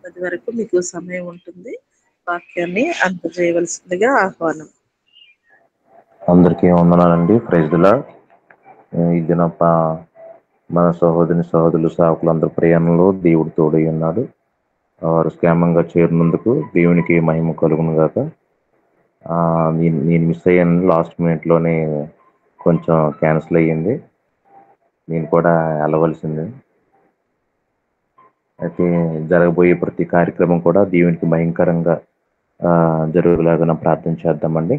10 వరకు మీకు సమయం ఉంటుంది. వాక్యాన్ని అందజేయవలసిందిగా ఆహ్వానం. అందరికీ వందనాలండి. Praise the Lord. ఈ దిన మన సహోదరులు సేవకులందరూ ప్రయాణంలో దేవుడు తోడై ఉన్నాడు. వారు క్షేమంగా చేరినందుకు దేవునికి మహిమ కలుగును గాక. నేను మిస్ అయ్యాను, లాస్ట్ మినిట్లోనే కొంచెం క్యాన్సిల్ అయ్యింది. నేను కూడా వెళ్ళవలసింది. అయితే జరగబోయే ప్రతి కార్యక్రమం కూడా దేవునికి భయంకరంగా జరుగులాగా ప్రార్థన చేద్దామండి.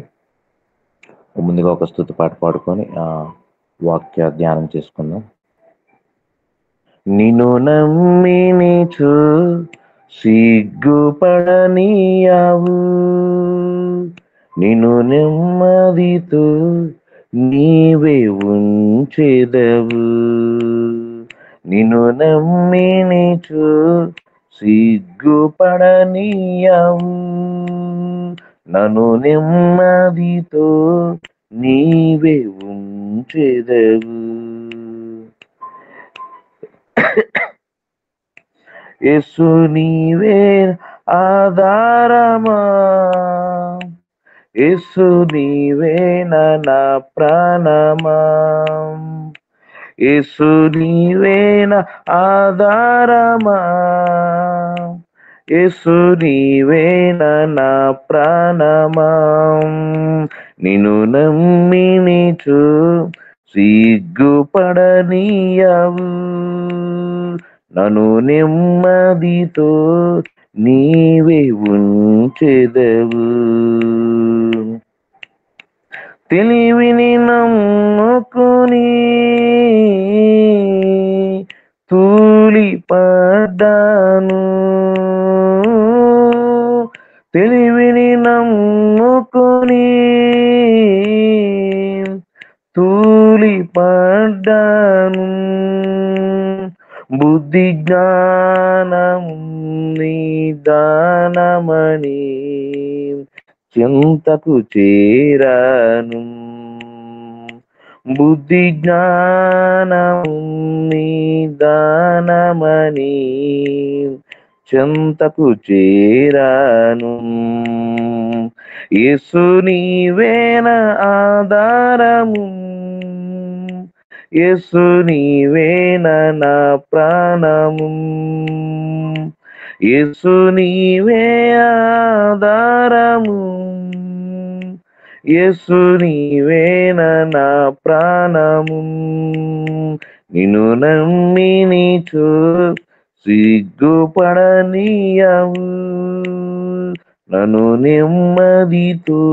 ముందుగా ఒక స్తుతి పాట పాడుకొని వాక్య ధ్యానం చేసుకుందాం. నిన్ను నమ్మినిచు సిగ్గుపడనీయావు, నిన్ను నెమ్మదితో నీవే ఉంచెదవు. నిన్ను నమ్మినిచు సిగ్గుపడనీయావు, నన్ను నెమ్మదితో నీవే ఉంచెదవు. యేసు నీవే ఆధారమా, యేసు నీవే నా ప్రాణమా, యేసు నీవే నా ఆధారమా, యేసు నీవే నా ప్రాణమా. నిన్ను నమ్మినిచు సిగ్గుపడనీయావు, నన్ను నెమ్మదితో నీవే ఉంచెదవు. తెలివిని నమ్ముకుని తూలిపడ్డాను, తెలివిని నమ్ముకుని తూలిపడ్డాను. బుద్ధి జ్ఞానము నిదానమని చింతకు చేరాను, బుద్ధి జ్ఞానము నిదానమని చింతకు చేరాను. యేసు నీవే నా ఆధారము, యేసు నీవే నా ప్రాణము, యేసు నీవే ఆధారము, యేసు నీవే నా ప్రాణము. నిన్ను నమ్మినిచు సిగ్గుపడనీయావు, నన్ను నెమ్మదితో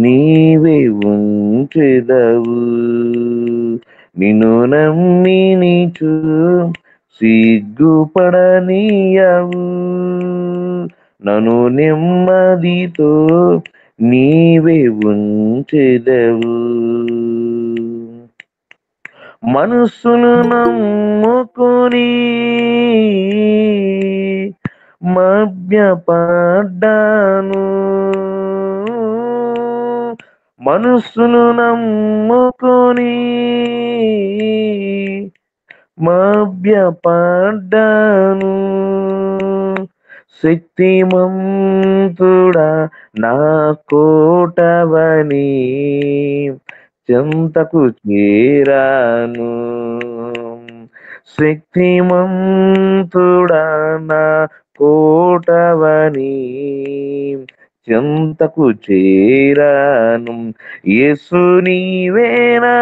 నీవే ఉంచెదవు. నిన్ను నమ్మినిచు సిగ్గుపడనీయావు, నన్ను నెమ్మదితో నీవే ఉంచెదవు. మనసును నమ్ముకుని మభ్యపడ్డాను, మనసును నమ్ముకుని మభ్యపడ్డాను. శక్తిమంతుడా నా కోటవని చింతకు చేరాను, శక్తిమంతుడా నా కోటవని చింతకు చేరాను. యేసు నీవే నా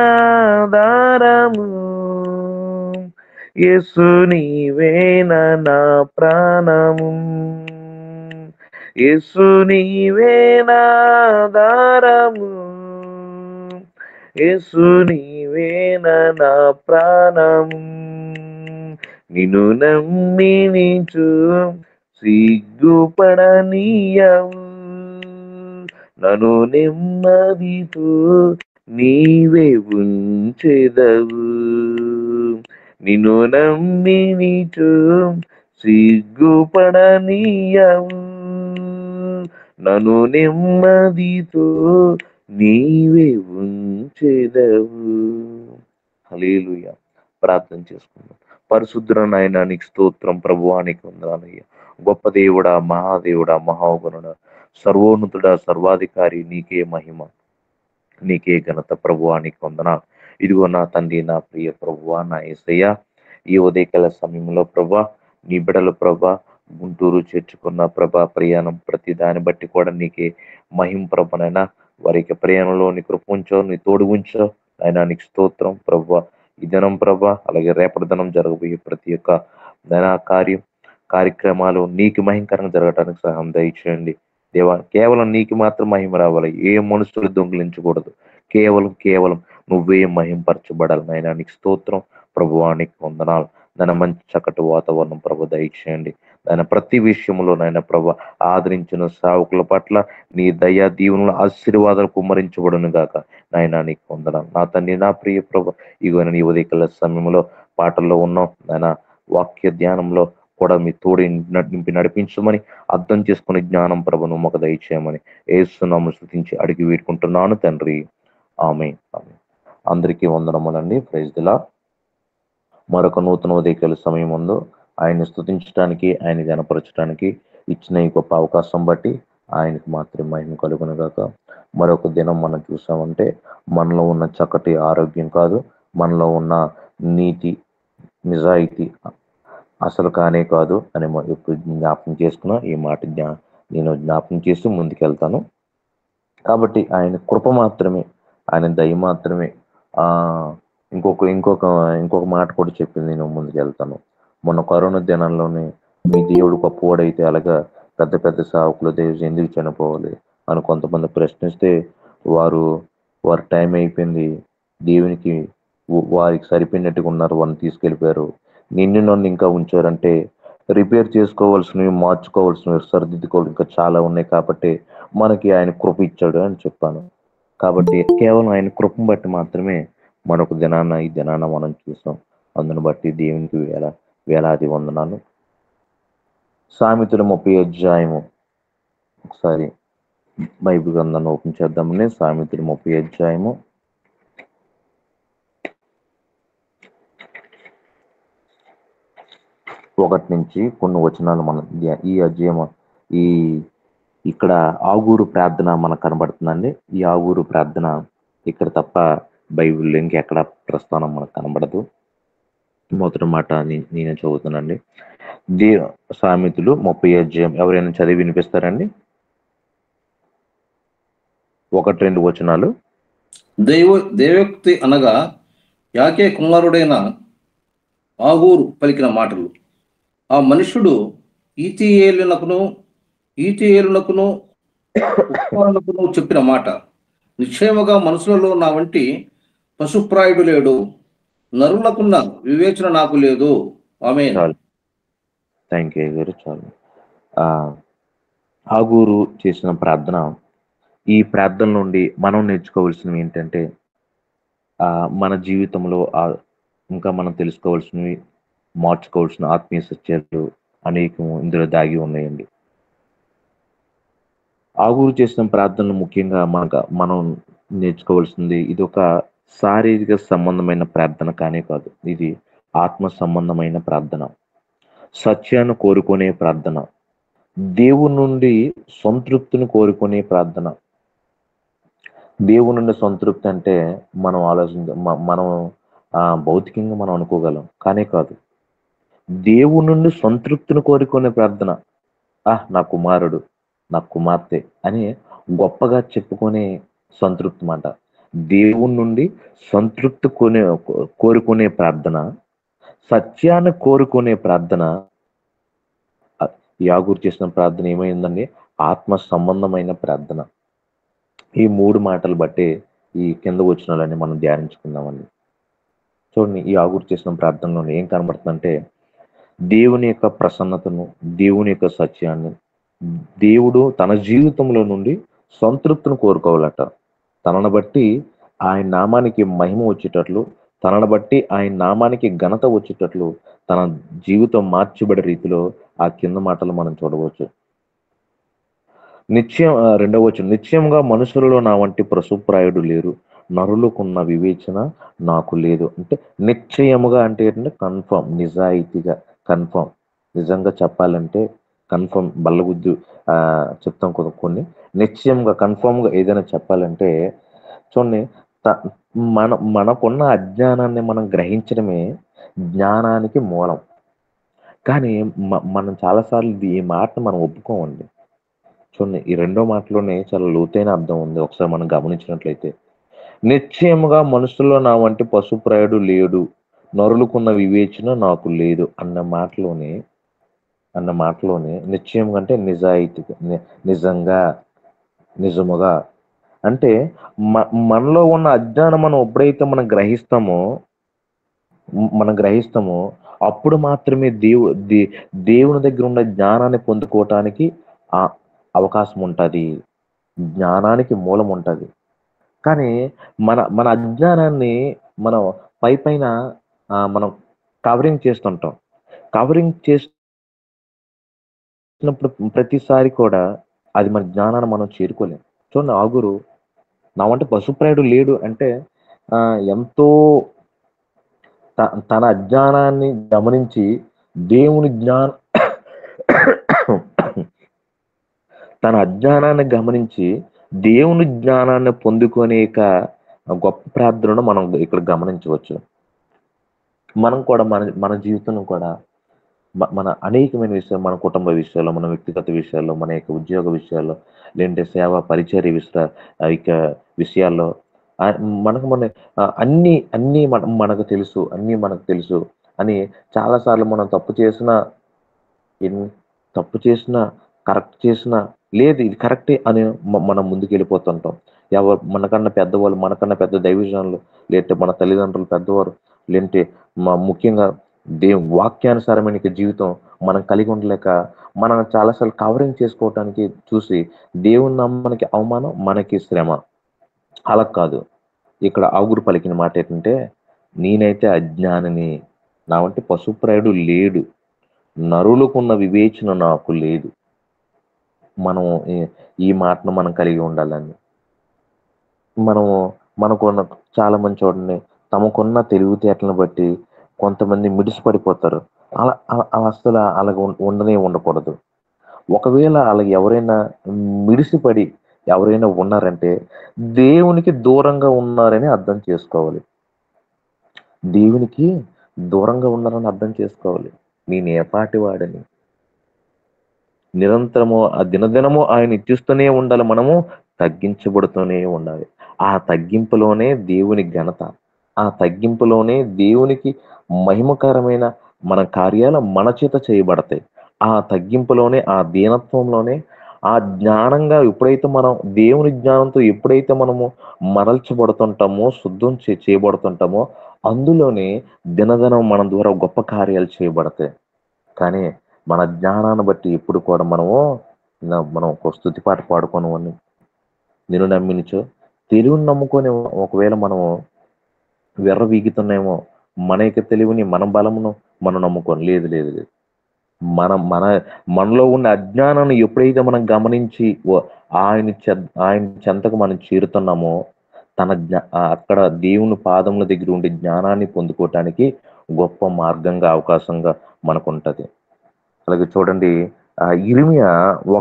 ఆధారము, యేసు నీవే నా ప్రాణము, యేసు నీవే నా ఆధారము, యేసు నీవే నా ప్రాణము. నిన్ను నమ్మినిచు సిగ్గుపడనీయావు, నన్ను నెమ్మదితో నీవే ఉంచెదవు. నిన్ను నమ్మినిచు సిగ్గుపడనీయావు, నన్ను నెమ్మదితో నీవే ఉంచెదవు. హల్లెలూయా. ప్రార్థన చేసుకుందాం. పరిశుద్ధ నాయనా నీకు స్తోత్రం ప్రభువా, నీకు వందనాలయ్యా. గొప్ప దేవుడా, మహాదేవుడా, మహోగుణుడా, సర్వోన్నతుడా, సర్వాధికారి, నీకే మహిమ, నీకే ఘనత. ప్రభువా నీకు వందనాలు. ఇదిగో నా తండ్రి, నా ప్రియ ప్రభువా, నా యేసయ్య, ఈ ఉదయకాల సమయంలో ప్రభా నీ బిడ్డలు ప్రభా గుంటూరు చేర్చుకున్న ప్రభా ప్రయాణం ప్రతి దాన్ని బట్టి కూడా నీకే మహిమ ప్రభనైనా వారికి ప్రయాణంలో నీ కృప ఉంచో, నీ తోడు ఉంచో అయినా నీకు స్తోత్రం ప్రభా. ఈ దినం ప్రభా అలాగే రేపటి దినం జరగబోయే ప్రతి ఒక్క దైనా కార్యక్రమాలు నీకు మహిమకరంగా జరగడానికి సహాయం దయచేయండి దేవా. కేవలం నీకు మాత్రం మహిమ రావాలి, ఏ మనుషులు దొంగిలించకూడదు. కేవలం నువ్వే మహింపరచబడాలి నాయనా. నీకు స్తోత్రం ప్రభువానికి వందనాలు. దాని మంచి చక్కటి వాతావరణం ప్రభు దయచేయండి. దాని ప్రతి విషయంలో నాయన ప్రభు ఆదరించిన సేవకుల పట్ల నీ దయా దీవెనలు ఆశీర్వాదాలు కుమ్మరించబడును గాక నాయన. నీకు వందనాలు నా తండ్రి, నా ప్రియ ప్రభు. ఇగో నీ ఉదయకాల సమయంలో పాటల్లో ఉన్నాం నాయన, వాక్య ధ్యానంలో కూడా మీ తోడి నింపి నడిపించమని, అర్థం చేసుకునే జ్ఞానం ప్రభును మాకు దయచేయమని యేసునామమున స్తుతించి అడిగి వేడుకుంటున్నాను తండ్రి, ఆమేన్. అందరికీ వందనములండి. Praise the lord. మరొక నూతన ఉదయకాల సమయం ముందు ఆయన్ని స్తుతించడానికి, ఆయన గణపరచడానికి ఇచ్చిన ఈ గొప్ప అవకాశం బట్టి ఆయనకు మాత్రమే మహిమ కలుగును గాక. మరొక దినం మనం చూసామంటే మనలో ఉన్న చక్కటి ఆరోగ్యం కాదు, మనలో ఉన్న నీతి నిజాయితీ అసలు కానే కాదు అని ఇప్పుడు జ్ఞాపకం చేసుకున్నా. ఈ మాట నేను జ్ఞాపకం చేసి ముందుకెళ్తాను. కాబట్టి ఆయన కృప మాత్రమే, ఆయన దయ మాత్రమే. ఇంకొక మాట కూడా చెప్పింది, నేను ముందుకెళ్తాను. మొన్న కరోనా దినాల్లోనే మీ దేవుడు గొప్పవాడైతే అలాగా పెద్ద పెద్ద సేవకులు దేవుడు ఎందుకు చనిపోవాలి అని కొంతమంది ప్రశ్నిస్తే వారి టైం అయిపోయింది, దేవునికి వారికి సరిపోయినట్టుగా ఉన్నారు, వారిని తీసుకెళ్ళిపోయారు. నన్ను ఇంకా ఉంచారంటే రిపేర్ చేసుకోవాల్సినవి, మార్చుకోవాల్సినవి, సరిదిద్దుకోవాలి ఇంకా చాలా ఉన్నాయి. కాబట్టి మనకి ఆయన కృప ఇచ్చాడు అని చెప్పాను. కాబట్టి కేవలం ఆయన కృపను బట్టి మాత్రమే మరొక ఈ దినాన మనం చూసాం. అందును బట్టి దేవునికి వేలాది వందనాలు. సామెతల 30 అధ్యాయము ఒకసారి బైబిల్ గ్రంథాన్ని ఓపెన్ చేద్దామని. సామెతల 30 అధ్యాయము 1 నుంచి కొన్ని వచనాలు మనం ఈ అధ్యాయం ఇక్కడ ఆగూరు ప్రార్థన మనకు కనబడుతుందండి. ఈ ఆగూరు ప్రార్థన ఇక్కడ తప్ప బైబిల్లో ఇంకెక్కడ ప్రస్థానం మనకు కనబడదు. మొదటి మాట నేనే చదువుతానండి. సామెతలు 30 అధ్యాయం ఎవరైనా చదివి వినిపిస్తారండి? 1-2 వచనాలు. దేవోక్తి అనగా యాకే కుమారుడైన ఆగూరు పలికిన మాటలు. ఆ మనుషుడు ఈతీయేలునకును చెప్పిన మాట, నిశ్చయముగా మనుషులలో నా వంటి పశుప్రాయుడు లేడు, నరులకున్న వివేచన నాకు లేదు. ఆమేన్. థ్యాంక్ యూ గారు. చాలు. ఆగూరు చేసిన ప్రార్థన. ఈ ప్రార్థన నుండి మనం నేర్చుకోవాల్సినవి ఏంటంటే మన జీవితంలో ఇంకా మనం తెలుసుకోవాల్సినవి, మార్చుకోవాల్సిన ఆత్మీయ సత్యాలు అనేకం ఇందులో దాగి ఉన్నాయండి. ఆగూరు చేసిన ప్రార్థనలు ముఖ్యంగా మనం నేర్చుకోవాల్సింది, ఇది ఒక శారీరక సంబంధమైన ప్రార్థన కానే కాదు, ఇది ఆత్మ సంబంధమైన ప్రార్థన, సత్యాన్ని కోరుకునే ప్రార్థన, దేవుని నుండి సంతృప్తిని కోరుకునే ప్రార్థన. దేవుని నుండి సంతృప్తి అంటే మనం మనం భౌతికంగా మనం అనుకోగలం, కానీ కాదు. దేవుని నుండి సంతృప్తిని కోరుకునే ప్రార్థన. నా కుమారుడు, నా కుమార్తె అని గొప్పగా చెప్పుకునే సంతృప్తి మాట. దేవుని నుండి సంతృప్తి కోరుకునే ప్రార్థన, సత్యాన్ని కోరుకునే ప్రార్థన. యాగూరు చేసిన ప్రార్థన ఏమైందండి? ఆత్మ సంబంధమైన ప్రార్థన. ఈ 3 మాటలు బట్టే ఈ కింద వచనాలని మనం ధ్యానించుకుందామండి. చూడండి, ఈ యాగూరు చేసిన ప్రార్థనలో ఏం కనబడుతుందంటే దేవుని యొక్క ప్రసన్నతను, దేవుని యొక్క సత్యాన్ని, దేవుడు తన జీవితంలో నుండి సంతృప్తిని కోరుకోవాలట. తనను బట్టి ఆయన నామానికి మహిమ వచ్చేటట్లు, తనను బట్టి ఆయన నామానికి ఘనత వచ్చేటట్లు తన జీవితం మార్చబడే రీతిలో ఆ కింద మాటలు మనం చూడవచ్చు. రెండవ వచనం, నిశ్చయంగా మనుషులలో నా వంటి పశుప్రాయుడు లేరు, నరులకున్న వివేచన నాకు లేదు. అంటే నిశ్చయముగా అంటే ఏంటంటే కన్ఫర్మ్, నిజాయితీగా, కన్ఫర్మ్. నిజంగా చెప్పాలంటే కన్ఫర్మ్ బల్లగుద్దు చెప్తాం కొన్ని నిశ్చయంగా కన్ఫర్మ్గా ఏదైనా చెప్పాలంటే చూడండి, మనకున్న అజ్ఞానాన్ని మనం గ్రహించడమే జ్ఞానానికి మూలం. కానీ మనం చాలాసార్లు ఈ మాటను మనం ఒప్పుకోమండి. చూడండి, ఈ రెండో మాటలోనే చాలా లోతైన అర్థం ఉంది. ఒకసారి మనం గమనించినట్లయితే, నిశ్చయముగా మనుషుల్లో నా వంటి పశుప్రాయుడు లేడు, నరులకున్న వివేచన నాకు లేదు అన్న మాటలోనే నిశ్చయం అంటే నిజాయితీగా, నిజంగా, నిజముగా అంటే మనలో ఉన్న అజ్ఞానం మనం ఎప్పుడైతే మనం గ్రహిస్తామో అప్పుడు మాత్రమే దేవుని దగ్గర ఉన్న జ్ఞానాన్ని పొందుకోవటానికి ఆ అవకాశం ఉంటుంది, జ్ఞానానికి మూలం ఉంటుంది. కానీ మన మన అజ్ఞానాన్ని మనం పైన మనం కవరింగ్ చేస్తుంటాం. కవరింగ్ చేసినప్పుడు ప్రతిసారి కూడా అది మన జ్ఞానాన్ని మనం చేరుకోలేం. చూడండి, ఆగురు నా వంటి పశుప్రాయుడు లేడు అంటే ఎంతో తన అజ్ఞానాన్ని గమనించి దేవుని తన అజ్ఞానాన్ని గమనించి దేవుని జ్ఞానాన్ని పొందుకునేక గొప్ప ప్రార్థనను మనం ఇక్కడ గమనించవచ్చు. మనం కూడా మన జీవితంలో కూడా మన అనేకమైన విషయాలు, మన కుటుంబ విషయాల్లో, మన వ్యక్తిగత విషయాల్లో, మన యొక్క ఉద్యోగ విషయాల్లో, లేదంటే సేవ పరిచర్య విషయాల్లో మన అన్నీ మనకు తెలుసు అని చాలాసార్లు మనం తప్పు చేసినా కరెక్ట్ చేసినా లేదు ఇది కరెక్టే అని మనం ముందుకు వెళ్ళిపోతుంటాం. మనకన్నా పెద్దవాళ్ళు, మనకన్నా పెద్ద దైవజనులు, లేదంటే మన తల్లిదండ్రులు పెద్దవారు, లేదంటే ముఖ్యంగా వాక్యానుసారమైన జీవితం మనం కలిగి ఉండలేక మనం చాలాసార్లు కవరింగ్ చేసుకోవటానికి చూసి దేవుని నమ్మనికి అవమానం, మనకి శ్రమ. అలా కాదు, ఇక్కడ ఆగురు పలికిన మాట ఏంటంటే, నేనైతే అజ్ఞానిని, నా వంటి పశుప్రాయుడు లేడు, నరులకున్న వివేచన నాకు లేదు. మనం ఈ మాటను మనం కలిగి ఉండాలని మనకున్న చాలా మంది చూడండి, తమకున్న తెలివితేటలను బట్టి కొంతమంది మిడిసిపడిపోతారు. అలా అసలు అలాగ ఉండకూడదు. ఒకవేళ అలాగ ఎవరైనా మిడిసిపడి ఎవరైనా ఉన్నారంటే దేవునికి దూరంగా ఉన్నారని అర్థం చేసుకోవాలి. దేవునికి దూరంగా ఉన్నారని అర్థం చేసుకోవాలి. నేను ఏపాటి వాడని నిరంతరము దినదినము ఆయన ఇచ్చిస్తూనే ఉండాలి, మనము తగ్గించబడుతూనే ఉండాలి. ఆ తగ్గింపులోనే దేవుని ఘనత, ఆ తగ్గింపులోనే దేవునికి మహిమకరమైన మన కార్యాలు మన చేత చేయబడతాయి. ఆ తగ్గింపులోనే, ఆ దీనత్వంలోనే, ఆ జ్ఞానంగా ఎప్పుడైతే మనం దేవుని జ్ఞానంతో ఎప్పుడైతే మనము మరల్చబడుతుంటామో, శుద్ధం చేయబడుతుంటామో, అందులోనే దినదినం మన ద్వారా గొప్ప కార్యాలు చేయబడతాయి. కానీ మన జ్ఞానాన్ని బట్టి ఎప్పుడు కూడా మనం ఒక స్తుతి పాట పాడుకోనివ్వండి, నేను నమ్మినిచో తెలివిని నమ్ముకొని ఒకవేళ మనము విర్రవీగుతున్నామో, మన యొక్క తెలివిని, మన బలమును మనం నమ్ముకోని లేదు. మనలో ఉన్న అజ్ఞానాన్ని ఎప్పుడైతే మనం గమనించి ఆయన చెంతకు మనం చేరుతున్నామో, అక్కడ దేవుని పాదముల దగ్గర ఉండే జ్ఞానాన్ని పొందుకోవటానికి గొప్ప మార్గంగా, అవకాశంగా మనకు ఉంటది. అలాగే చూడండి, ఇర్మియా 1వ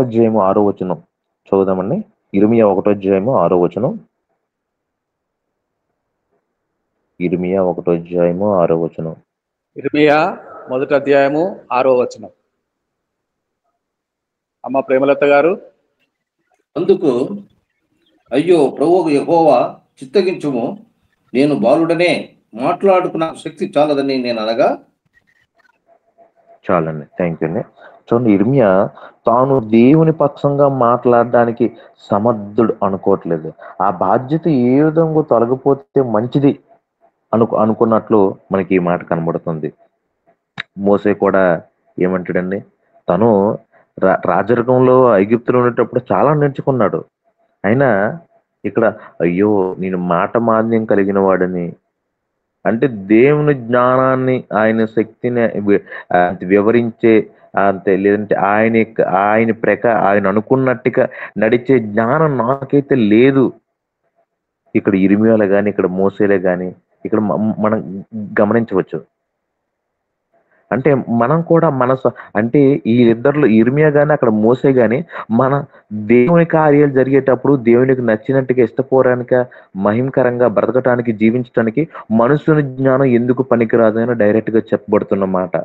అధ్యాయము 6వ వచనం చదువుదామండి. ఇర్మియా 1వ అధ్యాయము 6వ వచనం. ఇర్మియా 1వ అధ్యాయము 6వ వచనం. ఇర్మియా 1వ అధ్యాయము 6వ వచనం. అమ్మ ప్రేమలత గారు. అందుకు అయ్యో ప్రభువు యెహోవా, చిత్తగించుము, నేను బాలుడనే, మాట్లాడుకున్న శక్తి చాలదని నేను అనగా. చాలండి, థ్యాంక్ యూ అండి. చూడండి, ఇర్మియా తాను దేవుని పక్షంగా మాట్లాడడానికి సమర్థుడు అనుకోవట్లేదు. ఆ బాధ్యత ఏ విధంగా తొలగిపోతే మంచిది అనుకున్నట్లు మనకి ఈ మాట కనబడుతుంది. మోసే కూడా ఏమంటాడండి, తను రాజరికంలో ఐగుప్తులో ఉండేటప్పుడు చాలా నేర్చుకున్నాడు. అయినా ఇక్కడ అయ్యో నేను మాట మాంద్యం కలిగిన వాడని, అంటే దేవుని జ్ఞానాన్ని, ఆయన శక్తిని వివరించే అంతే, లేదంటే ఆయన అనుకున్నట్టుగా నడిచే జ్ఞానం నాకైతే లేదు. ఇక్కడ ఇర్మియాలో కానీ, ఇక్కడ మోసేలే కానీ ఇక్కడ మనం గమనించవచ్చు. అంటే మనం కూడా అంటే ఈ ఇద్దరిలో ఇర్మియా గాని అక్కడ మోసే గాని మన దేవుని కార్యాలు జరిగేటప్పుడు దేవునికి నచ్చినట్టుగా ఇష్టపూర్వక మహిమకరంగా బ్రతకటానికి జీవించడానికి మనుషుని జ్ఞానం ఎందుకు పనికిరాదు అని డైరెక్ట్ గా చెప్పబడుతున్న మాట.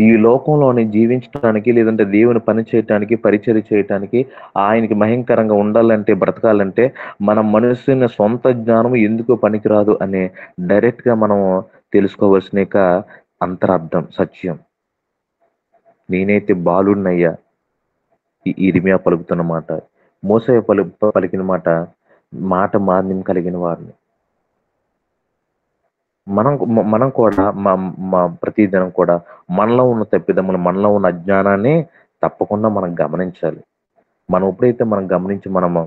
ఈ లోకంలోని జీవించడానికి లేదంటే దేవుని పని చేయటానికి పరిచర్య చేయటానికి ఆయనకి మహిమకరంగా ఉండాలంటే బ్రతకాలంటే మన మనుషుని సొంత జ్ఞానం ఎందుకు పనికిరాదు అనే డైరెక్ట్ గా మనం తెలుసుకోవాల్సిన అంతరార్థం సత్యం. నేనైతే బాలుడినయ్యా ఈ ఇర్మియా పలుకుతున్న మాట, మోసే పలికిన మాట మాన్యం కలిగిన వారిని మనం కూడా మా ప్రతిదినం కూడా మనలో ఉన్న తప్పిదములు మనలో ఉన్న అజ్ఞానాన్ని తప్పకుండా మనం గమనించాలి. మనం ఎప్పుడైతే మనం గమనించి మనము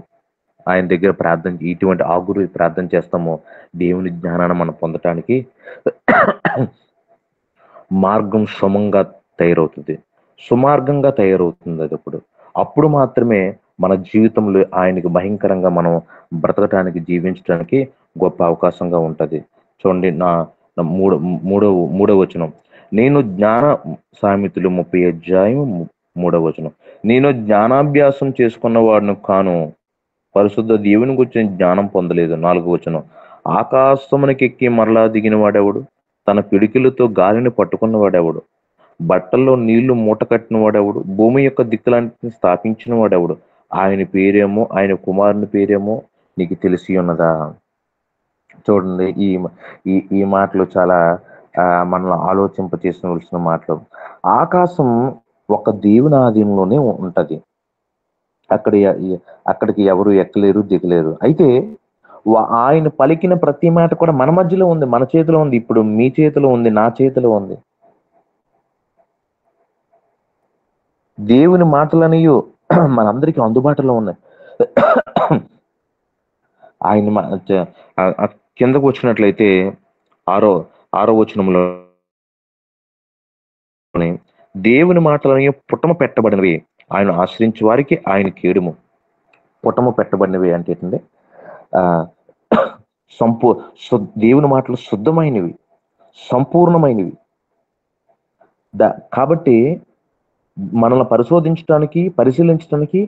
ఆయన దగ్గర ఇటువంటి ఆగురు ప్రార్థన చేస్తామో దేవుని జ్ఞానాన్ని మనం పొందటానికి మార్గం సుమార్గంగా తయారవుతుంది. అది అప్పుడు మాత్రమే మన జీవితంలో ఆయనకి భయంకరంగా మనం బ్రతకటానికి జీవించడానికి గొప్ప అవకాశంగా ఉంటది. చూడండి, నా మూడవ వచనం, నేను జ్ఞాన సామెతలు 30:3 నేను జ్ఞానాభ్యాసం చేసుకున్న వాడిని కాను, పరిశుద్ధ దేవుని గురించి జ్ఞానం పొందలేదు. 4వ వచనం, ఆకాశమునకెక్కి మరలా దిగిన వాడెవడు, తన పిడికిలతో గాలిని పట్టుకున్న వాడెవడు, బట్టల్లో నీళ్లు మూట కట్టిన వాడెవడు, భూమి యొక్క దిక్కులన్నింటినీ స్థాపించిన వాడెవడు, ఆయన పేరేమో ఆయన కుమారుని పేరేమో నీకు తెలిసి ఉన్నదా. చూడండి, ఈ మాటలు చాలా మనల్ని ఆలోచింప చేసిన మాటలు. ఆకాశం ఒక దేవుని ఆధీనంలోనే ఉంటది. అక్కడికి ఎవరు ఎక్కలేరు దిగలేరు. అయితే ఆయన పలికిన ప్రతి మాట కూడా మన మధ్యలో ఉంది, మన చేతిలో ఉంది. ఇప్పుడు మీ చేతిలో ఉంది, నా చేతిలో ఉంది. దేవుని మాటలనియు మనందరికీ అందుబాటులో ఉన్నాయి. ఆయన కిందకు వచ్చినట్లయితే ఆరో వచనంలో, దేవుని మాటలని పుటమ పెట్టబడినవి, ఆయన ఆశ్రయించే వారికి ఆయన కేడుము. పుటమ పెట్టబడినవి అంటే ఏంటంటే దేవుని మాటలు శుద్ధమైనవి, సంపూర్ణమైనవి. కాబట్టి మనల్ని పరిశీలించడానికి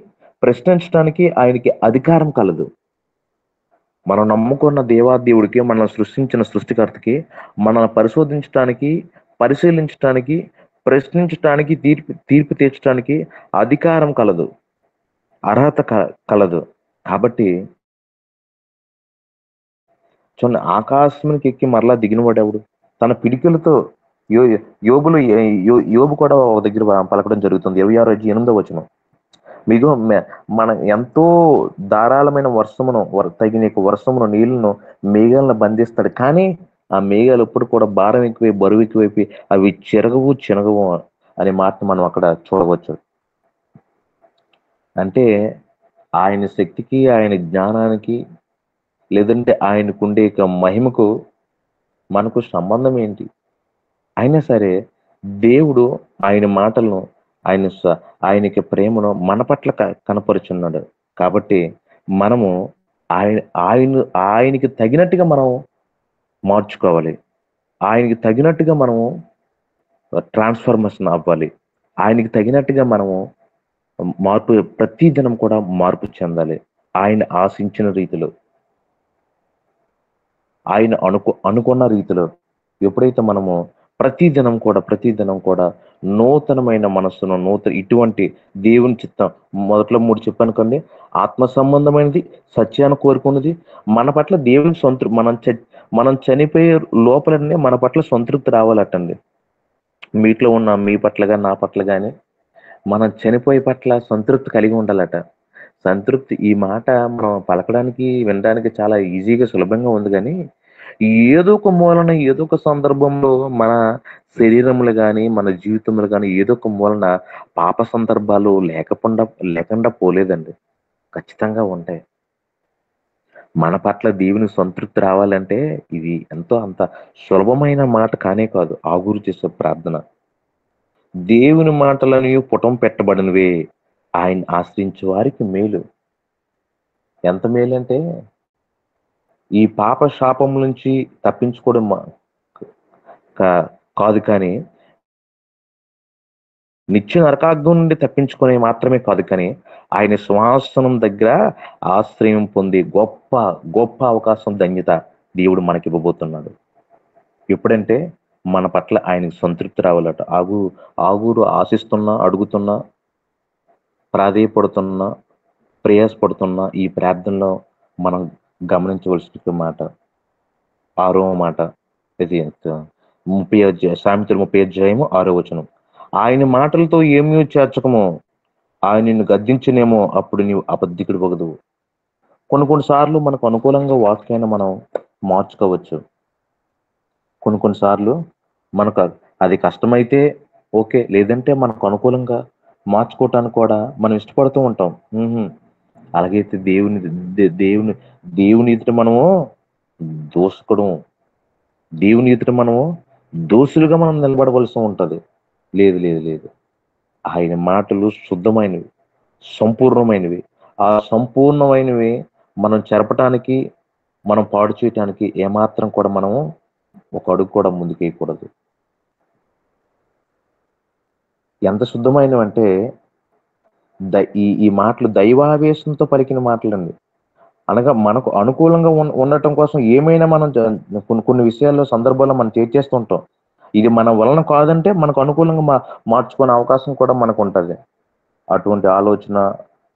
ప్రశ్నించడానికి ఆయనకి అధికారం కలదు. మనం నమ్ముకున్న దేవాదేవుడికి, మనల్ని సృష్టించిన సృష్టికర్తకి మనల్ని పరిశీలించడానికి ప్రశ్నించడానికి తీర్పు తీర్చడానికి అధికారం కలదు, అర్హత కలదు. కాబట్టి చూడండి, ఆకాశానికి ఎక్కి మరలా దిగినవాడు ఎవడు, తన పిడికిలతో యోబు కూడా ఒక దగ్గర పలకడం జరుగుతుంది. 26:8 వచనం, మీకు మన ఎంతో ధారాళమైన తగిన వర్షమును నీళ్లను మేఘాలను బంధిస్తాడు. కానీ ఆ మేఘాలు ఎప్పుడు కూడా భారం ఎక్కువై బరువు ఎక్కువైపోయి అవి చినగవు అనే మాట మనం అక్కడ చూడవచ్చు. అంటే ఆయన శక్తికి, ఆయన జ్ఞానానికి, లేదంటే ఆయనకుండే మహిమకు మనకు సంబంధం ఏంటి? అయినా సరే దేవుడు ఆయన మాటలను, ఆయనకి ప్రేమను మన పట్ల కనపరుచున్నాడు. కాబట్టి మనము ఆయనకి తగినట్టుగా మనం మార్చుకోవాలి. ఆయనకి తగినట్టుగా మనము ట్రాన్స్ఫర్మేషన్ అవ్వాలి. ఆయనకి తగినట్టుగా మనము ప్రతి దినం కూడా మార్పు చెందాలి. ఆయన ఆశించిన రీతిలో, ఆయన అనుకున్న రీతిలో ఎప్పుడైతే మనము ప్రతి దినం కూడా నూతనమైన మనస్సును, ఇటువంటి దేవుని చిత్తం, మొదట్లో 3 చెప్పాను కండి, ఆత్మ సంబంధమైనది, సత్యాన్ని కోరుకున్నది, మన పట్ల దేవుని మనం చనిపోయే లోపలనే మన పట్ల సంతృప్తి రావాలటండి. మీట్లో ఉన్న మీ పట్ల కానీ నా పట్ల కానీ మనం చనిపోయే పట్ల సంతృప్తి కలిగి ఉండాలట. సంతృప్తి, ఈ మాట మనం పలకడానికి వినడానికి చాలా ఈజీగా సులభంగా ఉంది. కానీ ఏదో ఒక మూలన, ఏదో ఒక సందర్భంలో మన శరీరములు కానీ మన జీవితంలో కానీ ఏదో ఒక మూలన పాప సందర్భాలు లేకుండా పోలేదండి. ఖచ్చితంగా ఉంటాయి. మన పట్ల దేవుని సంతృప్తి రావాలంటే ఇది అంత సులభమైన మాట కానే కాదు. ఆగురు చేసే ప్రార్థన, దేవుని మాటలని పుటం పెట్టబడినవే, ఆయన ఆశ్రయించే వారికి మేలు. ఎంత మేలు అంటే, ఈ పాప శాపం నుంచి తప్పించుకోవడం కాదు, కానీ నిత్య నరకాగ్ని నుండి తప్పించుకునే మాత్రమే కాదు, కానీ ఆయన సింహాసనం దగ్గర ఆశ్రయం పొంది గొప్ప గొప్ప అవకాశం, ధన్యత దేవుడు మనకి ఇవ్వబోతున్నాడు. ఎప్పుడంటే మన పట్ల ఆయనకి సంతృప్తి రావాలట. ఆగురు ఆశిస్తున్నా, అడుగుతున్నా, ప్రాధేయపడుతున్నా, ప్రయాసపడుతున్నా ఈ ప్రార్థనలో మనం గమనించవలసిన మాట 6వ మాట, ఇది 30 సామెతలు 30:6. ఆయన మాటలతో ఏమీ చేర్చకము, ఆయన నిన్ను గద్దించినేమో అప్పుడు నీవు అబద్ధికుడు పొగదువు. కొన్నిసార్లు మనకు అనుకూలంగా వాక్యాన్ని మనం మార్చుకోవచ్చు. కొన్నిసార్లు మనకు అది కష్టమైతే ఓకే, లేదంటే మనకు అనుకూలంగా మార్చుకోవటానికి కూడా మనం ఇష్టపడుతూ ఉంటాం. అలాగైతే దేవుని ఎదుట మనము దోసుకోవడం, దేవుని ఎదుట మనము దోషులుగా మనం నిలబడవలసి ఉంటది. లేదు లేదు లేదు, ఆయన మాటలు శుద్ధమైనవి, సంపూర్ణమైనవి. ఆ సంపూర్ణమైనవి మనం చెరపటానికి, మనం పాడు చేయటానికి ఏమాత్రం కూడా మనము ఒక అడుగు కూడా ముందుకేయకూడదు. ఎంత శుద్ధమైనవంటే ఈ మాటలు దైవావేశంతో పలికిన మాటలండి. అనగా మనకు అనుకూలంగా ఉండటం కోసం ఏమైనా మనం కొన్ని విషయాల్లో, సందర్భాల్లో మనం చేస్తుంటాం. ఇది మన వలన కాదంటే మనకు అనుకూలంగా మార్చుకునే అవకాశం కూడా మనకు ఉంటుంది. అటువంటి ఆలోచన,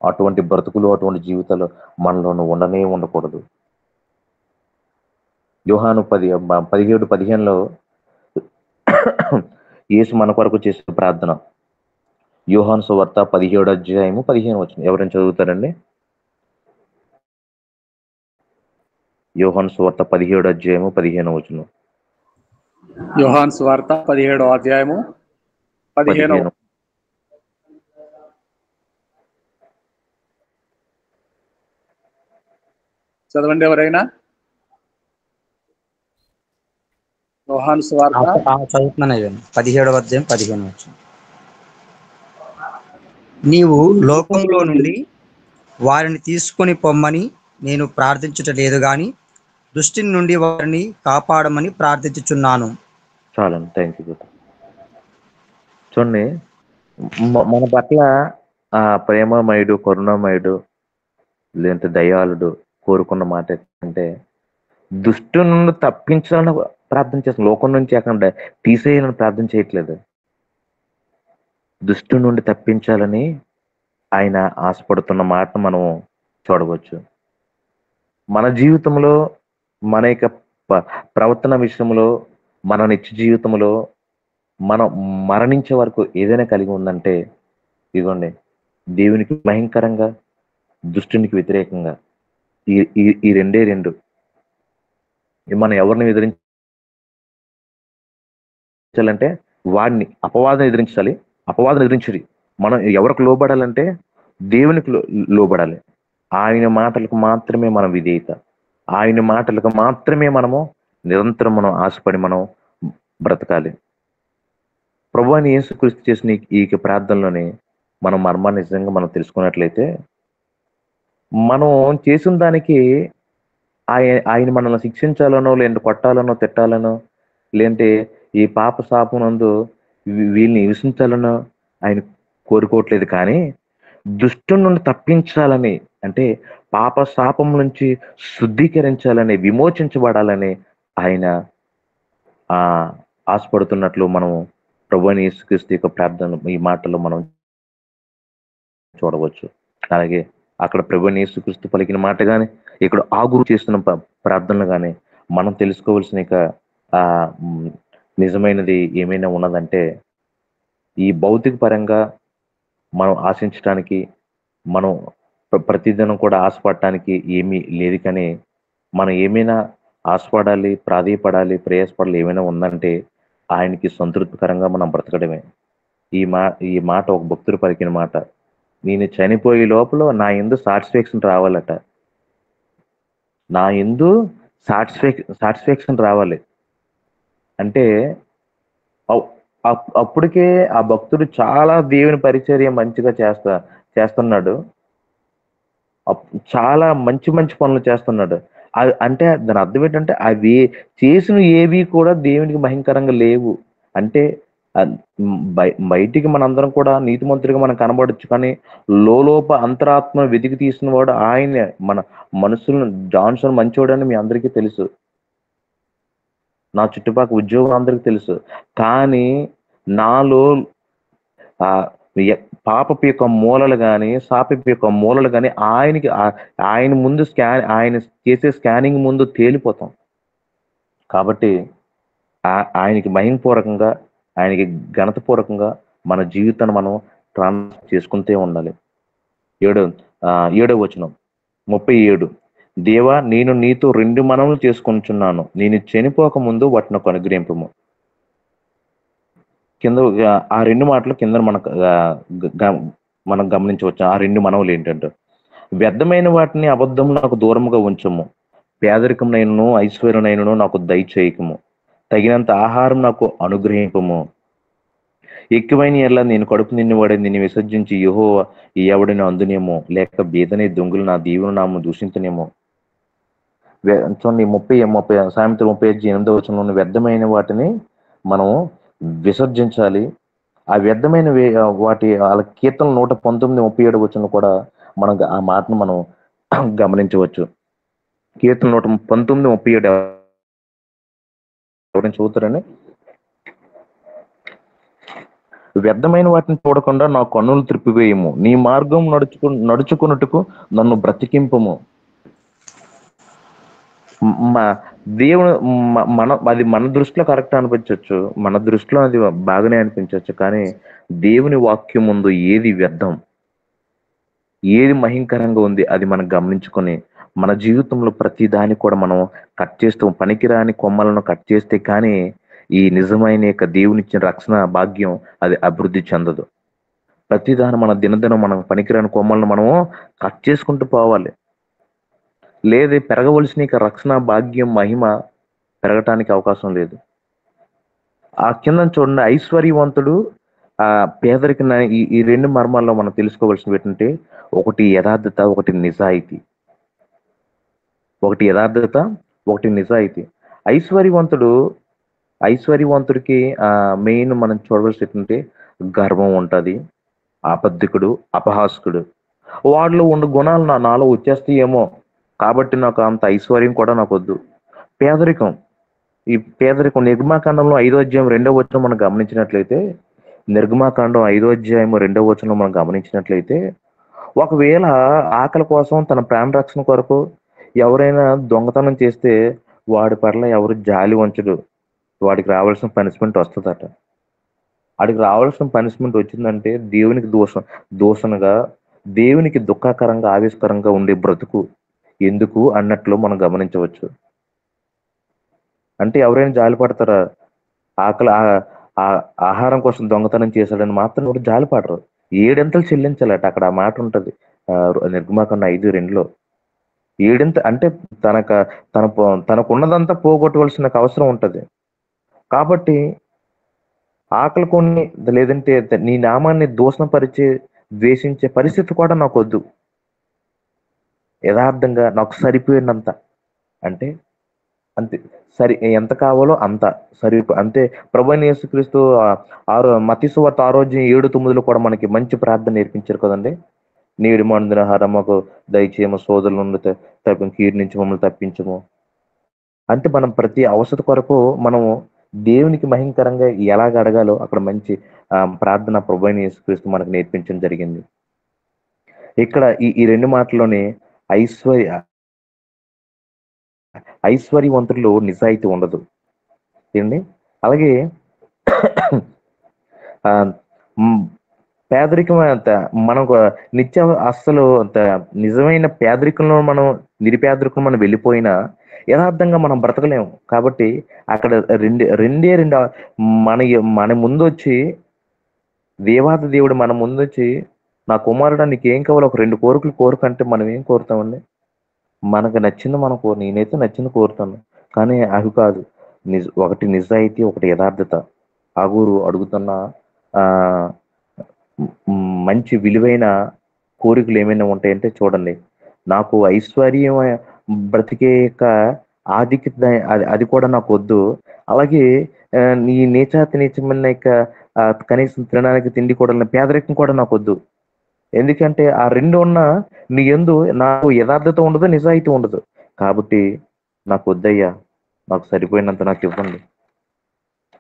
అటువంటి బ్రతుకులు, అటువంటి జీవితాలు మనలో ఉండకూడదు. యోహాను 17:15 యేసు మన కొరకు చేసిన ప్రార్థన. యోహాను సువార్త 17:15. ఎవరైనా చదువుతారండి? యోహాను సువార్త 17:15. యోహాను సువార్త 17:15. చదవండి ఎవరైనా. యోహాను సువార్త చదువుతున్నాను. 17:15. నీవు లోకంలో నుండి వారిని తీసుకొని పొమ్మని నేను ప్రార్థించుట లేదు గాని దృష్టి నుండి వారిని కాపాడమని ప్రార్థించుచున్నాను. చాలండి, థ్యాంక్ యూ. చూడండి, మన పట్ల ఆ ప్రేమమయుడు, కరుణామయుడు, లేదంటే దయాళుడు కోరుకున్న మాట ఏంటంటే దుష్టు నుండి తప్పించాలని ప్రార్థన చేస్తాం. లోకం నుంచి అక్కడ తీసేయాలని ప్రార్థన చేయట్లేదు. దుష్టు నుండి తప్పించాలని ఆయన ఆశపడుతున్న మాట మనం చూడవచ్చు. మన జీవితంలో, మన యొక్క ప్రవర్తన విషయంలో, మన నిత్య జీవితంలో మనం మరణించే వరకు ఏదైనా కలిగి ఉందంటే ఇదిగోండి, దేవునికి భయంకరంగా, దుష్టునికి వ్యతిరేకంగా ఈ రెండే రెండు. మనం ఎవరిని ఎదిరించాలంటే వాడిని, అపవాదం ఎదిరించాలి. అపవాదం ఎదిరించడి. మనం ఎవరికి లోబడాలంటే దేవునికి లోబడాలి. ఆయన మాటలకు మాత్రమే మన విధేయత, ఆయన మాటలకు మాత్రమే మనము నిరంతరం మనం ఆశపడి మనం బ్రతకాలి. ప్రభువైన యేసుక్రీస్తు చేసిన ఈ ప్రార్థనలోనే మనం మర్మాన్ని నిజంగా మనం తెలుసుకున్నట్లయితే మనం చేసిన దానికి ఆయన మనల్ని శిక్షించాలనో, లేదంటే కొట్టాలనో, తిట్టాలనో, లేదంటే ఈ పాప శాపమునందు వీళ్ళని హింసించాలనో ఆయన కోరుకోవట్లేదు. కానీ దుష్టుని నుండి తప్పించాలని, అంటే పాప శాపం నుంచి శుద్ధీకరించాలని, విమోచించబడాలని ఆయన ఆశపడుతున్నట్లు మనం ప్రభువైన యేసుక్రీస్తు యొక్క ప్రార్థన ఈ మాటల్లో మనం చూడవచ్చు. అలాగే అక్కడ ప్రభువైన యేసుక్రీస్తు పలికిన మాట కానీ, ఇక్కడ ఆగురు చేస్తున్న ప్రార్థనలు కానీ మనం తెలుసుకోవాల్సిన నిజమైనది ఏమైనా ఉన్నదంటే, ఈ భౌతిక పరంగా మనం ఆశించడానికి, మనం ప్రతిదినం కూడా ఆశపడటానికి ఏమీ లేదు. కానీ మనం ఏమైనా ఆశపడాలి, ప్రాధేయపడాలి, ప్రయాసపడాలి ఏమైనా ఉందంటే ఆయనకి సంతృప్తికరంగా మనం బ్రతకడమే. ఈ మాట ఒక భక్తుడు పలికిన మాట. నేను చనిపోయే లోపల నా యందు సాటిస్ఫాక్షన్ రావాలట. నా యందు సాటిస్ఫాక్షన్ రావాలి అంటే అప్పటికే ఆ భక్తుడు చాలా దేవుని పరిచర్య మంచిగా చేస్తున్నాడు. చాలా మంచి మంచి పనులు చేస్తున్నాడు. అంటే దాని అర్థం ఏంటంటే అవి చేసిన ఏవి కూడా దేవునికి భయంకరంగా లేవు. అంటే బయటికి మనందరం కూడా నీతిమంతుడిగా మనం కనబడచ్చు, కానీ లోలోప అంతరాత్మ వెతికి తీసిన వాడు ఆయనే. మన మనుషులను జాన్సన్ మంచోడని మీ అందరికీ తెలుసు, నా చుట్టుపక్కల ఉద్యోగం అందరికీ తెలుసు. కానీ నాలో పాపపు యొక్క మూలలు కానీ సాపపు యొక్క మూలలు కానీ ఆయన ముందు ఆయన చేసే స్కానింగ్ ముందు తేలిపోతాం. కాబట్టి ఆయనకి మహిమపూర్వకంగా, ఆయనకి ఘనతపూర్వకంగా మన జీవితాన్ని మనం ట్రాన్స్ఫర్ చేసుకుంటూ ఉండాలి. 7వ వచనం 37. దేవా, నేను నీతో 2 మనవులు చేసుకుంటున్నాను, నేను చనిపోక ముందు వాటిని అనుగ్రహింపము. కింద ఆ 2 మాటలు కింద మనం గమనించవచ్చు. ఆ 2 మనవులు ఏంటంటే, వ్యర్థమైన వాటిని అబద్ధం నాకు దూరముగా ఉంచము, పేదరికమునైనను ఐశ్వర్యనైనను నాకు దయచేయకము, తగినంత ఆహారం నాకు అనుగ్రహింపము. ఎక్కువైన ఎల్లా నేను కడుపు నిన్నవాడే నిన్ను విసర్జించి యెహోవా ఎవడిని అందునేమో, లేక బీదనే దొంగులు నా దీవును నాము దూషించనేమో. చూడండి 30 సామెతలు 38వ వచనంలో వ్యర్థమైన వాటిని మనం విసర్జించాలి. ఆ వ్యర్థమైన వాళ్ళ కీర్తన 119 37 వచనంలో కూడా మనం ఆ మాటను మనం గమనించవచ్చు. కీర్తన 119 37 ఎవరైనా చదువుతారని. వ్యర్థమైన వాటిని చూడకుండా నా కన్నులు త్రిప్పివేయము, నీ మార్గం నడుచుకున్నట్టుకు నన్ను బ్రతికింపము. దేవుడు అది మన దృష్టిలో కరెక్ట్ అనిపించవచ్చు, మన దృష్టిలో అది బాగానే అనిపించవచ్చు, కానీ దేవుని వాక్యం ముందు ఏది వ్యర్థం, ఏది మహింకరంగా ఉంది అది మనం గమనించుకొని మన జీవితంలో ప్రతి దాన్ని కూడా మనం కట్ చేస్తూ, పనికిరాని కొమ్మలను కట్ చేస్తే కానీ ఈ నిజమైన యొక్క దేవునిచ్చిన రక్షణ భాగ్యం అది అభివృద్ధి చెందదు. ప్రతిదాని మన దినదినం మనం పనికిరాని కొమ్మలను మనము కట్ చేసుకుంటూ పోవాలి. లేదు పెరగవలసిన రక్షణ భాగ్యం మహిమ పెరగటానికి అవకాశం లేదు. ఆ కింద చూడండి, ఐశ్వర్యవంతుడు పేదరిక ఈ 2 మర్మాల్లో మనం తెలుసుకోవాల్సినవి ఏంటంటే, ఒకటి యథార్థత, ఒకటి నిజాయితీ. ఒకటి యథార్థత, ఒకటి నిజాయితీ. ఐశ్వర్యవంతుడికి మెయిన్ మనం చూడవలసి ఏంటంటే గర్వం ఉంటుంది, అబద్ధికుడు, అపహాస్కుడు. వాడిలో ఉన్న గుణాలు నాలో వచ్చేస్తాయేమో కాబట్టి నాకు అంత ఐశ్వర్యం కూడా నాకు వద్దు. పేదరికం, ఈ పేదరికం నిర్గమాకాండంలో 5వ అధ్యాయం 2వ వచనం మనం గమనించినట్లయితే, నిర్గమాకాండం 5వ అధ్యాయం 2వ వచనం మనం గమనించినట్లయితే, ఒకవేళ ఆకలి కోసం తన ప్రాణ రక్షణ కొరకు ఎవరైనా దొంగతనం చేస్తే వాడి పట్ల ఎవరు జాలి ఉంచడు, వాడికి రావాల్సిన పనిష్మెంట్ వస్తుందట. వాడికి రావాల్సిన పనిష్మెంట్ వచ్చిందంటే దేవునికి దూషణగా, దేవునికి దుఃఖకరంగా, ఆవేశకరంగా ఉండే బ్రతుకు ఎందుకు అన్నట్లు మనం గమనించవచ్చు. అంటే ఎవరైనా జాలి పడతారా? ఆహారం కోసం దొంగతనం చేశాడని మాత్రం ఎవరు జాలి పడరు, 7 అంతలు చెల్లించాలట. అక్కడ ఆ మాట ఉంటది నిర్గమాకాండం 5:2. 7 అంటే తనకున్నదంతా పోగొట్టవలసిన అవసరం ఉంటది. కాబట్టి ఆకలి కొన్ని లేదంటే నీ నామాన్ని దూషణపరిచే ద్వేషించే పరిస్థితి కూడా నాకు వద్దు. యథార్థంగా నాకు సరిపోయినంత, అంటే అంతే, ఎంత కావాలో అంత అంతే. ప్రభువైన యేసుక్రీస్తు మత్తయి సువార్త 6:7-9 కూడా మనకి మంచి ప్రార్థన నేర్పించారు కదండి. నేడు మందున ఆహారం మాకు దయచేయము, సోదరుల నుండి కీడు నుంచి మమ్మల్ని తప్పించము. అంటే మనం ప్రతి అవసరం కొరకు మనము దేవునికి మహింకరంగా ఎలాగ అడగాలో అక్కడ మంచి ప్రార్థన ప్రభువైన యేసుక్రీస్తు మనకు నేర్పించడం జరిగింది. ఇక్కడ ఈ 2 మాటల్లోనే ఐశ్వర్యవంతుల్లో నిజాయితీ ఉండదు ఏండి. అలాగే పేదరికం అంత మనం అస్సలు అంత నిజమైన పేదరికంలో మనం నిరుపేదరికం మనం వెళ్ళిపోయినా యథార్థంగా మనం బ్రతకలేము. కాబట్టి అక్కడ రెండే మన ముందు వచ్చి దేవాది దేవుడు మన ముందు వచ్చి, నా కుమారుడు నీకు ఏం కావాలో ఒక 2 కోరికలు కోరుకంటే మనం ఏం కోరుతామండి? మనకు నచ్చింది మనం నేనైతే నచ్చింది కోరుతాను, కానీ అవి కాదు. ఒకటి నిజాయితీ, ఒకటి యథార్థత. ఆగూరు అడుగుతున్న మంచి విలువైన కోరికలు ఏమైనా ఉంటాయంటే చూడండి, నాకు ఐశ్వర్యం బ్రతికే యొక్క ఆధిక్యత అది కూడా నాకు వద్దు. అలాగే నీ నీచాతి నీచమైన కనీసం తినడానికి తిండి కూడా పేదరికం కూడా నాకు వద్దు. ఎందుకంటే ఆ రెండు ఉన్న నీ యందు నాకు యథార్థత ఉండదు, నిజాయితీ ఉండదు. కాబట్టి నాకు వద్దయ్యా, నాకు సరిపోయినంత నాకు ఇవ్వండి,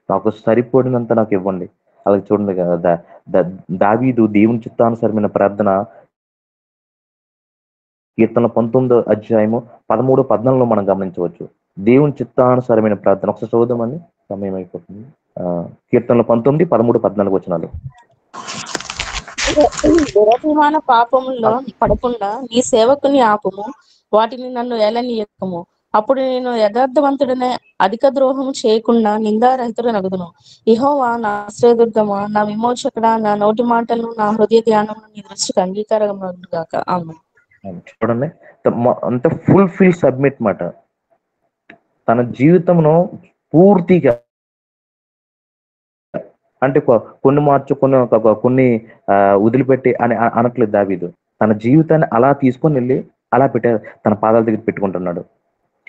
నాకు సరిపోయినంత నాకు ఇవ్వండి. అలాగే చూడండి కదా, దావీదు దేవుని చిత్తానుసరమైన ప్రార్థన కీర్తన 19 అధ్యాయము 13, 14 మనం గమనించవచ్చు. దేవుని చిత్తానుసరమైన ప్రార్థన ఒకసారి చదువుదామని, సమయం అయిపోతుంది. కీర్తనలు 19, 13, 14 వచనాలు. దురభిమాన పాపములో పడకుండా నీ సేవకుని ఆపుము, వాటిని నన్ను ఏలనీయకము. అప్పుడు నేను యథార్థవంతుడనే అధిక ద్రోహము చేయకుండా నిందారహితుడనగుదును. యెహోవా నా ఆశ్రయదుర్గమా, నా విమోచకుడా, నా నోటి మాటలను నా హృదయ ధ్యానము నీ దృష్టికి అంగీకారమగుగాక. ఆమేన్. చూడండి, అంత ఫుల్ఫిల్ సబ్మిట్ మాట. తన జీవితంలో పూర్తిగా, అంటే కొన్ని కొన్ని వదిలిపెట్టి అని అనట్లేదు దావీదు. తన జీవితాన్ని అలా తీసుకొని వెళ్ళి అలా తన పాదాల దగ్గర పెట్టుకుంటున్నాడు.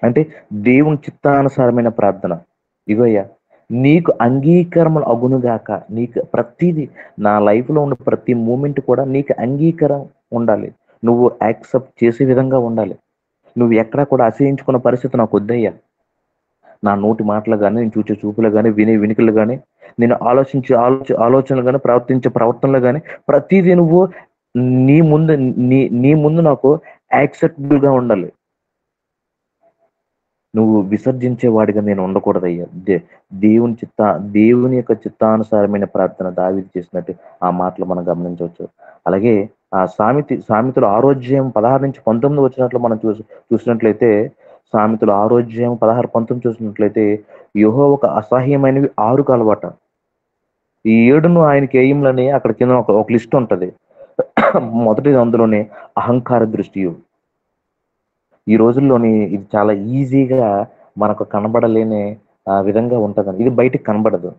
అంటే దేవుని చిత్తానుసారమైన ప్రార్థన. ఇగోయ్యా, నీకు అంగీకారం అగునుగాక. నీకు ప్రతిదీ నా లైఫ్లో ఉన్న ప్రతి మూమెంట్ కూడా నీకు అంగీకారం ఉండాలి. నువ్వు యాక్సెప్ట్ చేసే విధంగా ఉండాలి. నువ్వు ఎక్కడా కూడా అసహించుకున్న పరిస్థితి నాకు వద్దయ్యా. నా నోటి మాటలు కానీ, నేను చూసే చూపులు కానీ, వినే వినికిలు కానీ, నేను ఆలోచించే ఆలోచనలు కానీ, ప్రవర్తించే ప్రవర్తనలు కానీ, ప్రతిదీ నువ్వు నీ ముందు నాకు యాక్సెప్టబుల్ గా ఉండాలి. నువ్వు విసర్జించే వాడిగా నేను ఉండకూడదయ్యా. దేవుని యొక్క చిత్తానుసారమైన ప్రార్థన దావీదు చేసినట్టు ఆ మాటలు మనం గమనించవచ్చు. అలాగే ఆ సామెతలు 6వ అధ్యాయం 16 నుంచి 19 వచ్చినట్లు మనం చూసినట్లయితే, సామెతలు 6వ అధ్యాయం 16, 19 చూసినట్లయితే, యెహోవాకు అసహ్యమైనవి 6 కలవాట, ఈ 7ను ఆయనకి ఏయంలని అక్కడ కింద ఒక లిస్ట్ ఉంటది. మొదటిది అందులోనే అహంకార దృష్టియు. ఈ రోజుల్లోని ఇది చాలా ఈజీగా మనకు కనబడలేని విధంగా ఉంటది. ఇది బయటికి కనబడదు.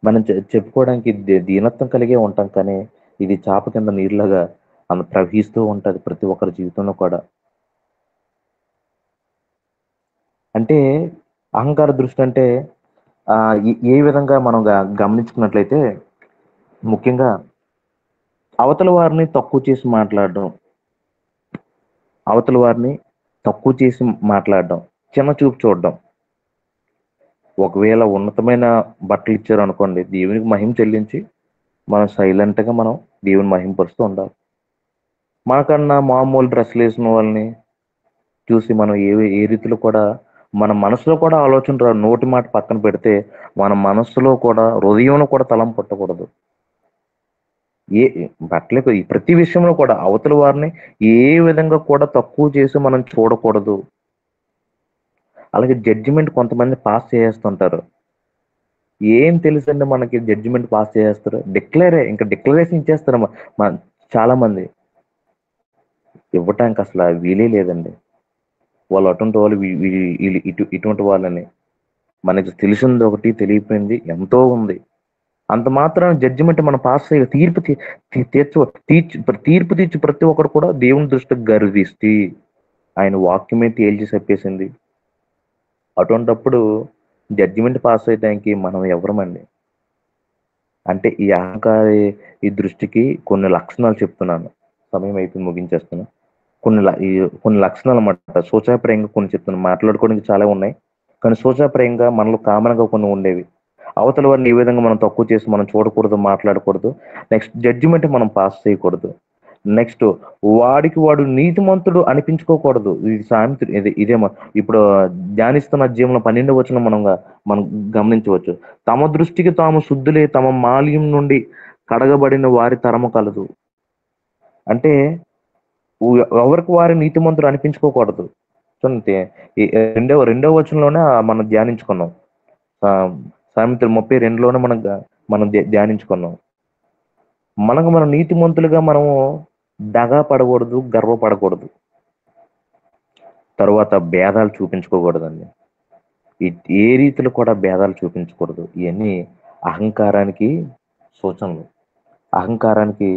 మనం చెప్పుకోవడానికి దీనత్వం కలిగే ఉంటాం, కానీ ఇది చాప కింద నీరులాగా ప్రవహిస్తూ ఉంటది ప్రతి ఒక్కరి జీవితంలో కూడా. అంటే అహంకార దృష్టి అంటే ఏ విధంగా మనం గమనించుకున్నట్లయితే, ముఖ్యంగా అవతల వారిని తక్కువ చేసి మాట్లాడడం, చిన్న చూపు చూడడం. ఒకవేళ ఉన్నతమైన బట్టలు ఇచ్చారు అనుకోండి, దేవునికి మహిమ చెల్లించి మనం సైలెంట్ గా మనం దేవుని మహిమపరుస్తూ ఉండాలి. మనకన్నా మామూలు డ్రెస్సులు వేసిన వాళ్ళని చూసి మనం ఏ రీతిలో కూడా మన మనసులో కూడా ఆలోచన నోటి మాట పక్కన పెడితే మన మనసులో కూడా, హృదయంలో కూడా తలం పట్టకూడదు. బట్టలే ప్రతి విషయంలో కూడా అవతల వారిని ఏ విధంగా కూడా తక్కువ చేసి మనం చూడకూడదు. అలాగే జడ్జిమెంట్ కొంతమంది పాస్ చేస్తుంటారు. ఏం తెలుసండి మనకి జడ్జిమెంట్ పాస్ చేస్తారు? డిక్లరేషన్ ఇచ్చేస్తారు చాలా మంది. ఇవ్వటానికి అసలు వీలే లేదండి. వాళ్ళు అటువంటి వాళ్ళు, ఇటువంటి వాళ్ళని. మనకి తెలిసింది ఒకటి, తెలియపోయింది ఎంతో ఉంది. అంత మాత్రం జడ్జిమెంట్ మనం పాస్ చేయ తీర్పు తీర్చి ప్రతి ఒక్కరు కూడా దేవుని దృష్టికి గర్విస్తే ఆయన వాక్యమే తేల్చి చెప్పేసింది. అటువంటప్పుడు జడ్జిమెంట్ పాస్ చేయడానికి మనం ఎవరమండి? అంటే ఈ అహంకారి ఈ దృష్టికి కొన్ని లక్షణాలు చెప్తున్నాను. సమయం అయిపోయి ముగించేస్తున్నాను. కొన్ని లక్షణాలు అన్నమాట. సూచాప్రాయంగా కొన్ని చెప్తున్నాను. మాట్లాడుకోవడానికి చాలా ఉన్నాయి, కానీ సూచాప్రాయంగా మనలో కామన్గా కొన్ని ఉండేవి. అవతల వారిని ఏ విధంగా మనం తక్కువ చేసి మనం చూడకూడదు, మాట్లాడకూడదు. నెక్స్ట్, జడ్జిమెంట్ మనం పాస్ చేయకూడదు. నెక్స్ట్, వాడు నీతిమంతుడు అనిపించుకోకూడదు. ఇది సామెత. ఇదేమో ఇప్పుడు ధ్యానిస్తున్న అధ్యాయంలో 12వ వచనం మనం గమనించవచ్చు. తమ దృష్టికి తాము శుద్ధులే, తమ మాల్యం నుండి కడగబడిన వారి తరము కలదు. అంటే ఎవరికి వారి నీతిమంతుడు అనిపించుకోకూడదు. చూడండి, రెండవ వచనంలోనే మనం ధ్యానించుకున్నాం. సామెతలు 32లోనే మనం ధ్యానించుకున్నాం. మన నీతిమంతులుగా మనము దగా పడకూడదు, గర్వపడకూడదు. తర్వాత భేదాలు చూపించుకోకూడదండి. ఏ రీతిలో కూడా భేదాలు చూపించకూడదు. ఇవన్నీ అహంకారానికి సూచనలు, అహంకారానికి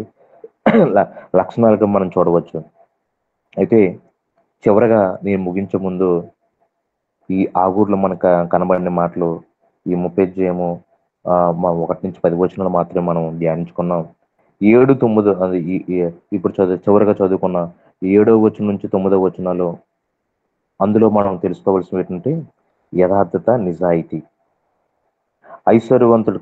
లక్షణాలుగా మనం చూడవచ్చు. అయితే చివరగా నేను ముగించే ముందు ఈ ఆగూర్లో మనకు కనబడిన మాటలు ఈ 30 అధ్యాయము మా 1 నుంచి 10 వచనాలు మాత్రమే మనం ధ్యానించుకున్నాం. 7, 9 అది ఇప్పుడు చివరిగా చదువుకున్న 7వ వచనం నుంచి 9వ వచనాలు, అందులో మనం తెలుసుకోవాల్సిన ఏంటంటే యథార్థత, నిజాయితీ. ఐశ్వర్యవంతుడు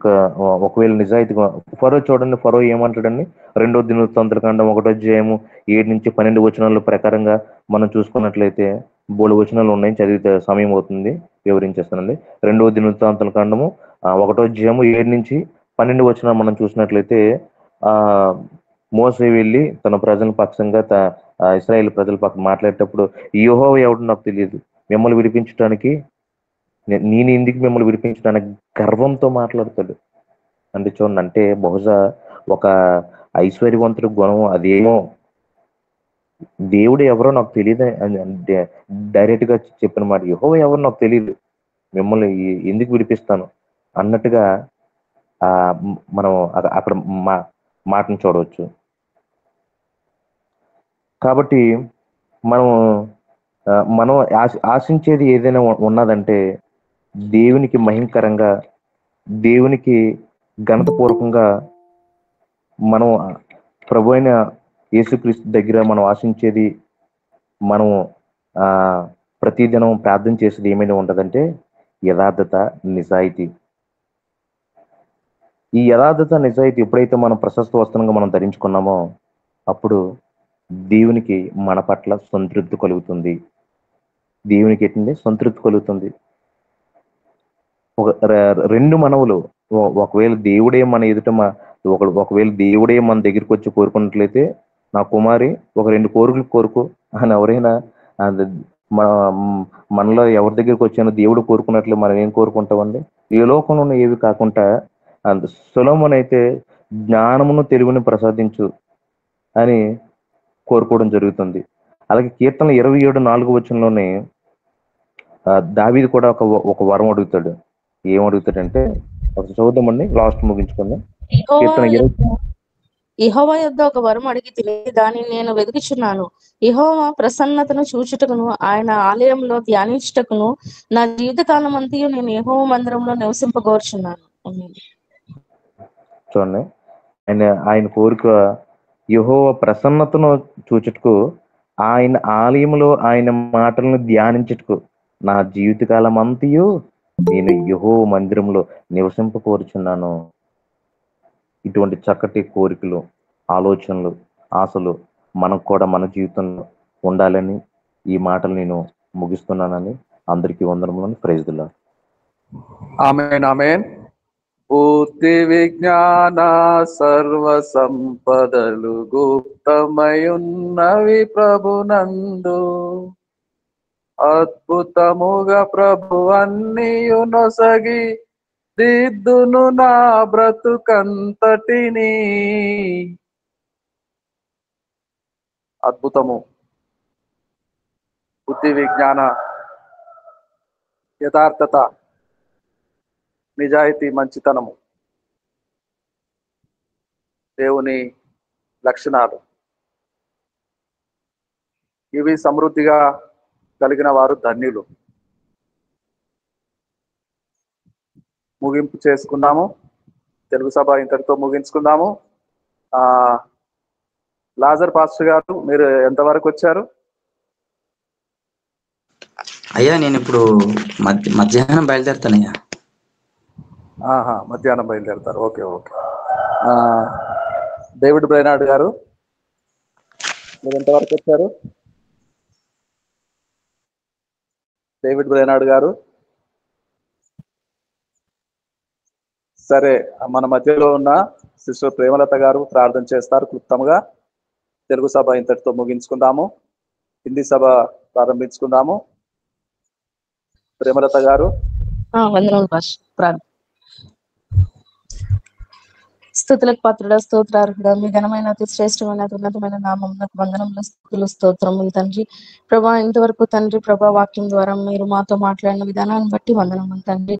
ఒకవేళ నిజాయితీగా ఫరో చూడండి, ఫరో ఏమంటాడండి? 2వ దినవృత్తాంతకాండం 1వ అధ్యాయము 7 నుంచి 12 వచనాల ప్రకారంగా మనం చూసుకున్నట్లయితే బోలెడు వచనాలు ఉన్నాయి, చదివితే సమయం అవుతుంది, వివరించేస్తానండి. 2వ దినవృత్తాంతకాండము 1వ అధ్యాయము 7 నుంచి 12 వచనాలు మనం చూసినట్లయితే మోసే వెళ్ళి తన ప్రజల పక్షంగా ఇశ్రాయేల్ ప్రజల పక్కన మాట్లాడేటప్పుడు యెహోవా ఎవడో నాకు తెలియదు, మిమ్మల్ని విడిపించడానికి నేను ఎందుకు మిమ్మల్ని విడిపించడానికి గర్వంతో మాట్లాడతాడు. అంటే చూడండి, అంటే బహుశా ఒక ఐశ్వర్యవంతుడి గుణం అదేమో, దేవుడు ఎవరో నాకు తెలియదు డైరెక్ట్ గా చెప్పిన మాట, యెహోవా ఎవరో నాకు తెలియదు, మిమ్మల్ని ఎందుకు విడిపిస్తాను అన్నట్టుగా మనం అక్కడ మాటను చూడవచ్చు. కాబట్టి మనం ఆశించేది ఏదైనా ఉన్నదంటే దేవునికి మహిమకరంగా, దేవునికి ఘనతపూర్వకంగా మనం ప్రభు అయిన యేసుక్రీస్తు దగ్గర మనం ఆశించేది, మనం ప్రతిదినం ప్రార్థన చేసేది ఏమైనా ఉంటుందంటే యథార్థత, నిజాయితీ. ఈ యథార్థత, నిజాయితీ ఎప్పుడైతే మనం ప్రశస్త వస్త్రంగా మనం ధరించుకున్నామో అప్పుడు దేవునికి మన పట్ల సంతృప్తి కలుగుతుంది. దేవునికి ఏంటంటే సంతృప్తి కలుగుతుంది. రెండు మనవులు, ఒకవేళ దేవుడే మన ఎదుట ఒకవేళ దేవుడే మన దగ్గరికి వచ్చి కోరుకున్నట్లయితే, నా కుమారి ఒక 2 కోరికలు కోరుకో అని ఎవరైనా మనలో ఎవరి దగ్గరికి వచ్చానో దేవుడు కోరుకున్నట్లు మనం ఏం కోరుకుంటామండి? ఈ లోకంలో ఉన్న ఏవి కాకుండా సొలొమోను అయితే జ్ఞానమును తెలివిని ప్రసాదించు అని కోరుకోవడం జరుగుతుంది. అలాగే కీర్తన 27:4 వచనంలోనే దావీదు కూడా ఒక వరం అడుగుతాడు. ఏం అడుగుతాడంటే, ఒకసారి చదువుదామండి, లాస్ట్ ముగించుకుందాం. కీర్తన యెహోవా యొద్ద ఒక వరం అడిగి తిని దానిని నేను వెతుకుచున్నాను. యెహోవా ప్రసన్నతను చూచుటకును ఆయన ఆలయంలో ధ్యానించుటకును నా జీవితకాలం అంతయు నేను యెహోవా మందిరంలో నివసింపగోరుచున్నాను. చూడండి, ఆయన కోరిక యెహోవా ప్రసన్నతను చూచుటకు, ఆయన ఆలయంలో ఆయన మాటలను ధ్యానించుటకు నా జీవితకాలం అంతయు నేను యెహోవా మందిరంలో నివసింపకోరుచున్నాను. ఇటువంటి చక్కటి కోరికలు, ఆలోచనలు, ఆశలు మనకు కూడా మన జీవితంలో ఉండాలని ఈ మాటలు నేను ముగిస్తున్నానని అందరికీ వందనములను. Praise the Lord. Amen, amen. బుద్ధి విజ్ఞాన సర్వ సంపదలు గుప్తమయున్నవి ప్రభునందు, అద్భుతముగా ప్రభు అన్నియు నొసగి దిద్దును నా బ్రతుకంతటిని. అద్భుతము, బుద్ధి విజ్ఞాన, యథార్థత, నిజాయితీ, మంచితనము దేవుని లక్షణాలు. ఇవి సమృద్ధిగా కలిగిన వారు ధన్యులు. ముగింపు చేసుకుందాము. తెలుగు సభ ఇంతటితో ముగించుకుందాము. లాజర్ పాస్టర్ గారు, మీరు ఎంతవరకు వచ్చారు? అయ్యా నేను ఇప్పుడు మధ్యాహ్నం బయలుదేరుతానయ్యా. మధ్యాహ్నం బయలుదేరుతారు. Okay okay. డేవిడ్ బ్రైనార్డ్ గారు, మీరు ఎంతవరకు వచ్చారు? డేవిడ్ బ్రైనార్డ్ గారు, సరే, మన మధ్యలో ఉన్న సిస్టర్ ప్రేమలత గారు ప్రార్థన చేస్తారు క్లుప్తంగా. తెలుగు సభ ఇంతటితో ముగించుకుందాము. హిందీ సభ ప్రారంభించుకుందాము. ప్రేమలత గారు. వందనములు ప్రార్థన. స్తుతులకు పాత్రుడా, స్తోత్రార్హుడా, మీ ఘనమైన అతి శ్రేష్టమైన ఉన్నతమైన నామమునకు వందనములు, స్తుతులు, స్తోత్రములు తండ్రి. ప్రభా, ఇంతవరకు తండ్రి ప్రభా వాక్యం ద్వారా మీరు మాతో మాట్లాడిన విధానాన్ని బట్టి వందనములు తండ్రి.